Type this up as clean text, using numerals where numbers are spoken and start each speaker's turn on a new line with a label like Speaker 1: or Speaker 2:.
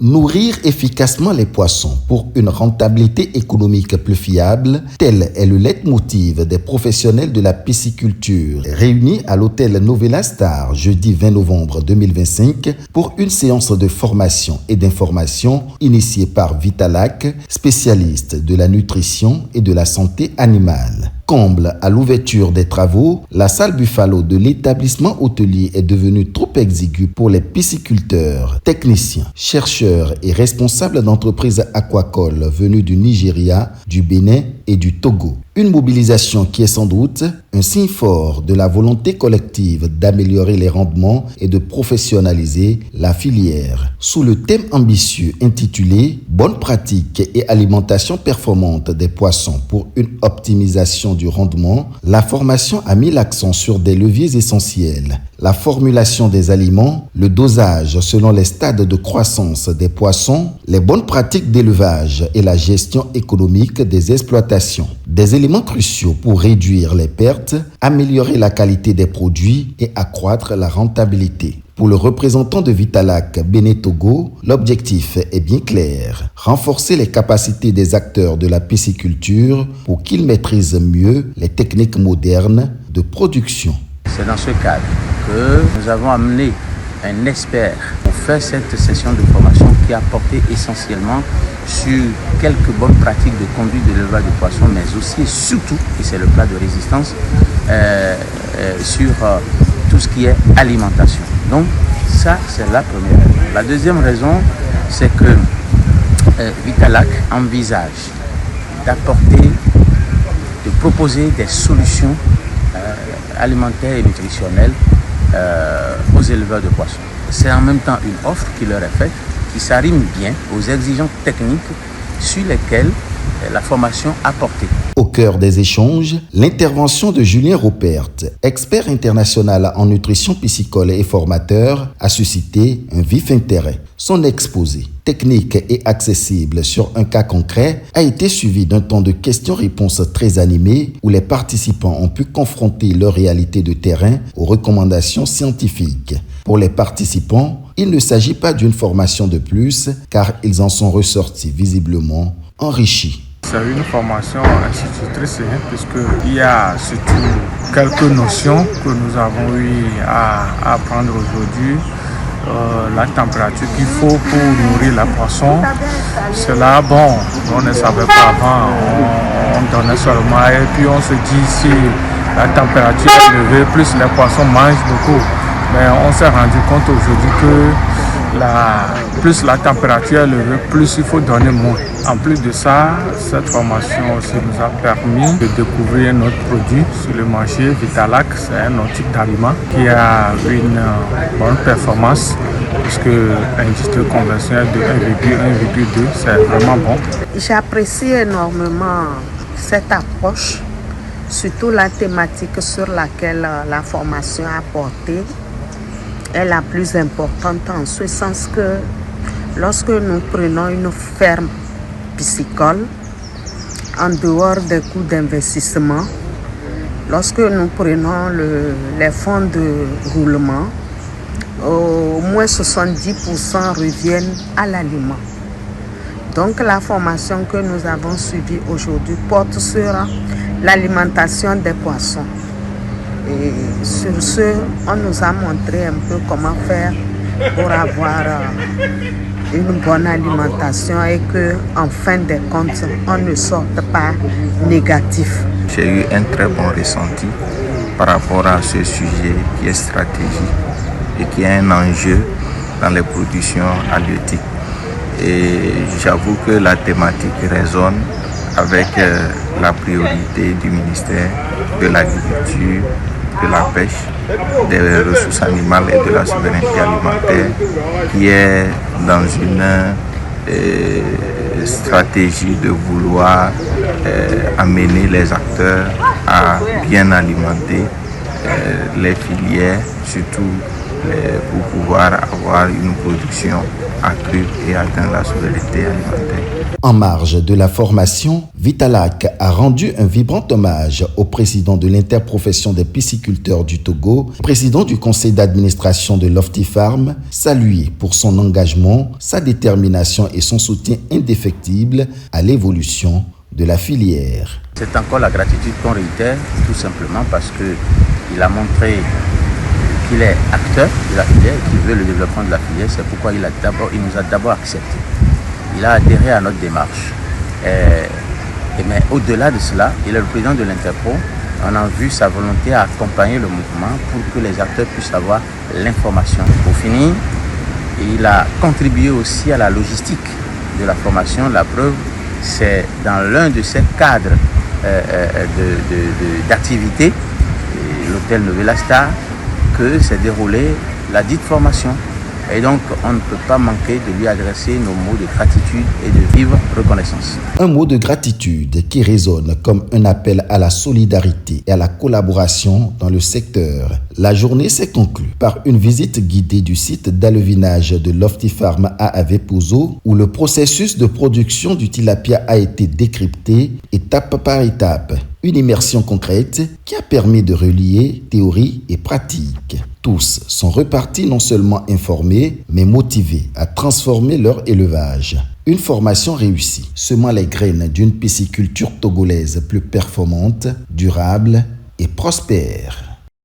Speaker 1: Nourrir efficacement les poissons pour une rentabilité économique plus fiable, tel est le leitmotiv des professionnels de la pisciculture réunis à l'hôtel Novella Star jeudi 20 novembre 2025 pour une séance de formation et d'information initiée par Vitalac, spécialiste de la nutrition et de la santé animale. Comble à l'ouverture des travaux, la salle Buffalo de l'établissement hôtelier est devenue trop exiguë pour les pisciculteurs, techniciens, chercheurs et responsables d'entreprises aquacoles venus du Nigeria, du Bénin et du Togo. Une mobilisation qui est sans doute un signe fort de la volonté collective d'améliorer les rendements et de professionnaliser la filière. Sous le thème ambitieux intitulé « Bonnes pratiques et alimentation performante des poissons pour une optimisation du rendement », la formation a mis l'accent sur des leviers essentiels. La formulation des aliments, le dosage selon les stades de croissance des poissons, les bonnes pratiques d'élevage et la gestion économique des exploitations. Des éléments cruciaux pour réduire les pertes, améliorer la qualité des produits et accroître la rentabilité. Pour le représentant de Vitalac Bénin Togo, l'objectif est bien clair. Renforcer les capacités des acteurs de la pisciculture pour qu'ils maîtrisent mieux les techniques modernes de production.
Speaker 2: C'est dans ce cadre que nous avons amené un expert pour faire cette session de formation qui a porté essentiellement sur quelques bonnes pratiques de conduite de l'élevage de poissons, mais aussi et surtout, et c'est le plat de résistance, sur tout ce qui est alimentation. Donc ça, c'est la première raison. La deuxième raison, c'est que Vitalac envisage d'apporter, de proposer des solutions alimentaires et nutritionnelles aux éleveurs de poissons. C'est en même temps une offre qui leur est faite, qui s'arrime bien aux exigences techniques sur lesquelles la formation a porté.
Speaker 1: Au cœur des échanges, l'intervention de Julien Rupert, expert international en nutrition piscicole et formateur, a suscité un vif intérêt. Son exposé, technique et accessible sur un cas concret, a été suivi d'un temps de questions-réponses très animé où les participants ont pu confronter leur réalité de terrain aux recommandations scientifiques. Pour les participants, il ne s'agit pas d'une formation de plus car ils en sont ressortis visiblement enrichis.
Speaker 3: C'est une formation institutrice puisqu'il y a surtout quelques notions que nous avons eu à apprendre aujourd'hui. La température qu'il faut pour nourrir la poisson, cela, on ne savait pas avant, on donnait seulement et puis on se dit si la température est élevée, plus les poissons mangent beaucoup. Mais on s'est rendu compte aujourd'hui que plus la température est élevée, plus il faut donner moins. En plus de ça, cette formation aussi nous a permis de découvrir notre produit sur le marché. Vitalac, c'est un autre type d'aliment qui a une bonne performance puisque l'indice conventionnel de 1,2, c'est vraiment bon.
Speaker 4: J'apprécie énormément cette approche, surtout la thématique sur laquelle la formation a porté est la plus importante en ce sens que lorsque nous prenons une ferme piscicole, en dehors des coûts d'investissement, lorsque nous prenons les fonds de roulement, au moins 70% reviennent à l'aliment. Donc la formation que nous avons suivie aujourd'hui porte sur l'alimentation des poissons. Et sur ce, on nous a montré un peu comment faire pour avoir une bonne alimentation et qu'en fin de compte, on ne sorte pas négatif.
Speaker 5: J'ai eu un très bon ressenti par rapport à ce sujet qui est stratégique et qui est un enjeu dans les productions halieutiques. Et j'avoue que la thématique résonne avec la priorité du ministère de l'Agriculture, de la pêche, des ressources animales et de la souveraineté alimentaire, qui est dans une stratégie de vouloir amener les acteurs à bien alimenter les filières, surtout pour pouvoir avoir une production accrue et atteindre la souveraineté alimentaire.
Speaker 1: En marge de la formation, Vitalac a rendu un vibrant hommage au président de l'interprofession des pisciculteurs du Togo, président du conseil d'administration de Lofty-Farm, salué pour son engagement, sa détermination et son soutien indéfectible à l'évolution de la filière.
Speaker 2: C'est encore la gratitude qu'on réitère, tout simplement parce qu'il a montré qu'il est acteur de la filière, qu'il veut le développement de la filière. C'est pourquoi il nous a d'abord accepté. Il a adhéré à notre démarche. Mais au-delà de cela, il est le président de l'Interpro. On a vu sa volonté à accompagner le mouvement pour que les acteurs puissent avoir l'information. Pour finir, il a contribué aussi à la logistique de la formation. La preuve, c'est dans l'un de ces cadres d'activité, l'hôtel Novella Star, que s'est déroulée la dite formation. Et donc, on ne peut pas manquer de lui adresser nos mots de gratitude et de vive reconnaissance.
Speaker 1: Un mot de gratitude qui résonne comme un appel à la solidarité et à la collaboration dans le secteur. La journée s'est conclue par une visite guidée du site d'alevinage de Lofty-Farm à Avepozo, où le processus de production du tilapia a été décrypté étape par étape. Une immersion concrète qui a permis de relier théorie et pratique. Tous sont repartis non seulement informés, mais motivés à transformer leur élevage. Une formation réussie, semant les graines d'une pisciculture togolaise plus performante, durable et prospère.